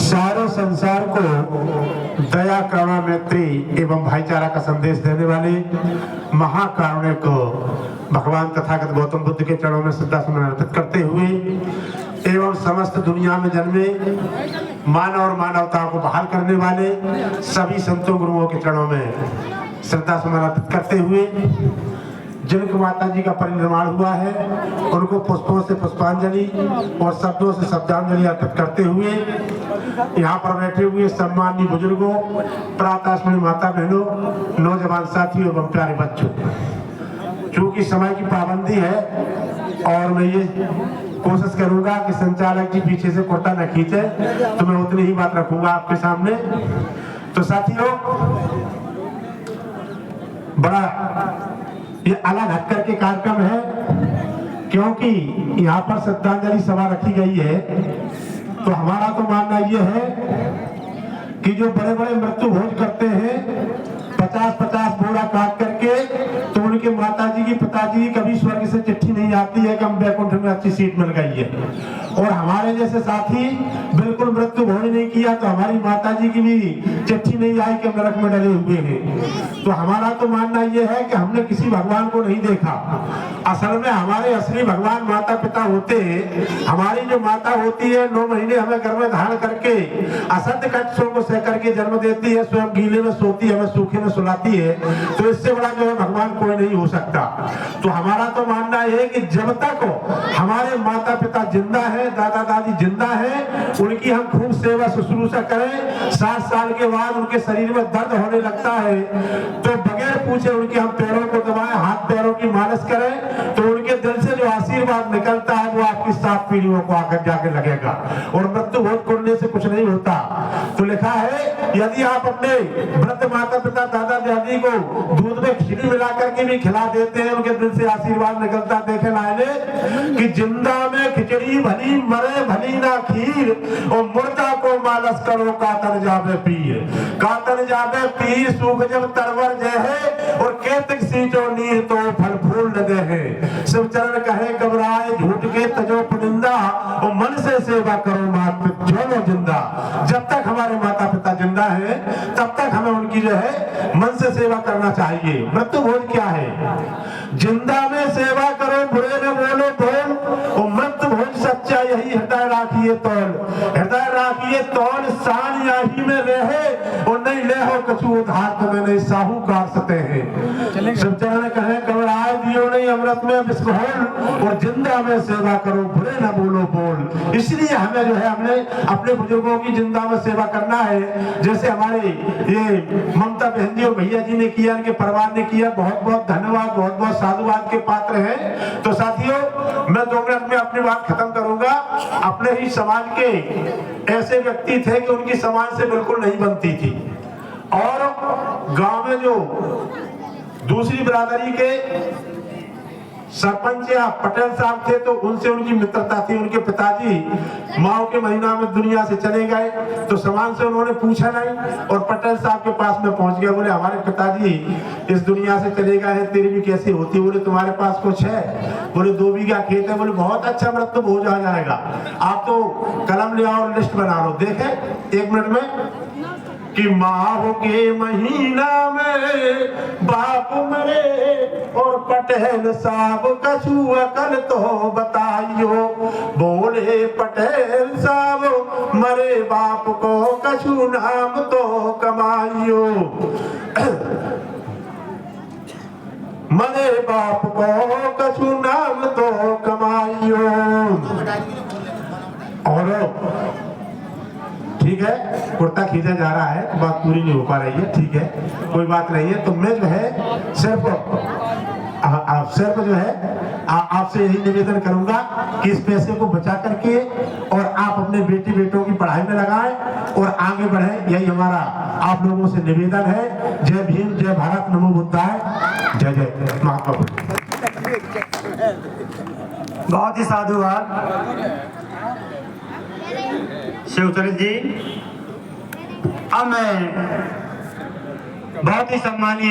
सारे संसार को दया, करुणा, मैत्री एवं भाईचारा का संदेश देने वाले महाकारुणिक भगवान तथागत गौतम बुद्ध के चरणों में श्रद्धा सुमन अर्पित करते हुए एवं समस्त दुनिया में जन्मे मानव और मानवताओं को बहाल करने वाले सभी संतों गुरुओं के चरणों में श्रद्धा सुमन अर्पित करते हुए जिनको माता जी का परिनिर्वाण हुआ है उनको पुष्पों से पुष्पांजलि और शब्दों से शब्दांजलि अर्पित करते हुए यहाँ पर बैठे हुए सम्माननीय बुजुर्गों, प्रातःस्मरणीय माता बहनों, नौजवान साथियों एवं प्यारे बच्चों, चूंकि समय की पाबंदी है और मैं ये कोशिश करूंगा कि संचालक जी पीछे से कुर्ता न खींचे, तो मैं उतनी ही बात रखूंगा आपके सामने। तो साथियों, बड़ा ये अलग हटकर के कार्यक्रम है, क्योंकि यहाँ पर श्रद्धांजलि सभा रखी गई है। तो हमारा तो मानना ये है कि जो बड़े बड़े मृत्यु भोज करते हैं 50-50 बोरा काट करके, तो उनके माताजी की, पिताजी की कभी स्वर्ग से चिट्ठी नहीं आती है कि हम बैकुंठ में अच्छी सीट मिल गई है। और हमारे जैसे साथी बिल्कुल मृत्यु भोज नहीं किया तो हमारी माताजी की भी चिट्ठी नहीं आई कि नरक में डले हुए हैं। तो हमारा तो मानना यह है कि हमने किसी भगवान को नहीं देखा। असल में हमारे असली भगवान माता पिता होते हैं। हमारी जो माता होती है 9 महीने हमें गर्भ में धारण करके असत्य कष्टों को सह करके जन्म देती है, स्वयं गीले में सोती है, हमें सूखे में सुलाती है। तो इससे बड़ा जो है भगवान कोई नहीं हो सकता। तो हमारा तो मानना है कि जब तक हमारे माता पिता जिंदा है, दादा दादी जिंदा है, उनकी हम खूब सेवा शुश्रूषा करें। 60 साल के बाद उनके शरीर में दर्द होने लगता है तो बगैर पूछे उनके हम पैरों को दबाएं, हाथ पैरों की मालिश करें, तो उनके दिल से जो आशीर्वाद निकलता है वो आपकी 7 पीढ़ियों को आकर जाके लगेगा। और मृत्यु भोज करने से कुछ नहीं होता। तो लिखा है, यदि आप अपने वृद्ध माता पिता दादा दादी को दूध में खिचड़ी मिला करके भी खिला देते हैं, उनके दिल से आशीर्वाद निकलता। देखे लाने कि जिंदा में खिचड़ी भली, मरे भली ना खीर, और मुर्दा को मालस करो कातर जावे पीर। कातर जावे पीर सूख जब तरवर जय है, और केतक सींचो नीर तो फल फूल न दे है। शिव चरण कहे घबराए झूठ के तजो पुनिंदा, और मन से सेवा करो मात पिता जिंदा। जब तक हमारे माता पिता जिंदा है तब तक हमें उनकी जो है मन से सेवा करना चाहिए। मृत्यु भोज क्या है? जिंदा में सेवा करो, बुरे न बोलो बोल, और मृत्यु भोज सच्चा यही हृदय राखिए तौल। हृदय राखिए तौल, शान यही में रहे, और नहीं ले हो कछु उधार तुम्हें नहीं साहूकार सते हैं। शिव चरण कहे घबराए दियो नहीं अमृत में विस्फोल, और जिंदा में सेवा करो, बुरे न बोलो बोल। इसलिए हमें जो है हमने अपने बुजुर्गों की जिंदा में सेवा करना है। जैसे हमारे ये ममता बहन जी और भैया जी ने किया, इनके परिवार ने किया, बहुत बहुत धन्यवाद, बहुत बहुत साधुवाद के पात्र हैं। तो साथियों, मैं 2 मिनट में अपनी बात खत्म करूंगा। अपने ही समाज के ऐसे व्यक्ति थे कि उनकी समाज से बिल्कुल नहीं बनती थी, और गांव में जो दूसरी बिरादरी के सरपंच या पटेल साहब थे तो उनसे उनकी मित्रता थी। उनके पिताजी माओ के महीना में दुनिया से चले गए, तो समाज से उन्होंने पूछा नहीं, और पटेल साहब के पास में पहुंच गए। बोले हमारे पिताजी इस दुनिया से चले गए हैं, तेरी भी कैसी होती? बोले तुम्हारे पास कुछ है? बोले 2 बीघा खेत है। बोले बहुत अच्छा, मृत्यु भोज आ जाएगा, आप तो कलम ले आओ, लिस्ट बना लो। देखे 1 मिनट में कि माह के महीना में बाप मरे, और पटेल साहब कछु अकल तो बताइयो। बोले पटेल साहब मरे, बाप को कछु नाम तो कमाइयो। मरे बाप को कछु नाम तो कमाइयो। और ठीक है, कुर्ता खींचा जा रहा है, बात पूरी नहीं हो पा रही है, ठीक है, कोई बात नहीं है। तो मैं जो है सिर्फ जो है आपसे यही निवेदन करूंगा कि इस पैसे को बचा करके और आप अपने बेटी बेटों की पढ़ाई में लगाएं और आगे बढ़ें। यही हमारा आप लोगों से निवेदन है। जय भीम, जय भारत, नमो बुद्धाय, जय जय महात्मा बुद्ध। बहुत ही साधुवाद शिवचरण जी। अब मैं बहुत ही सम्मानीय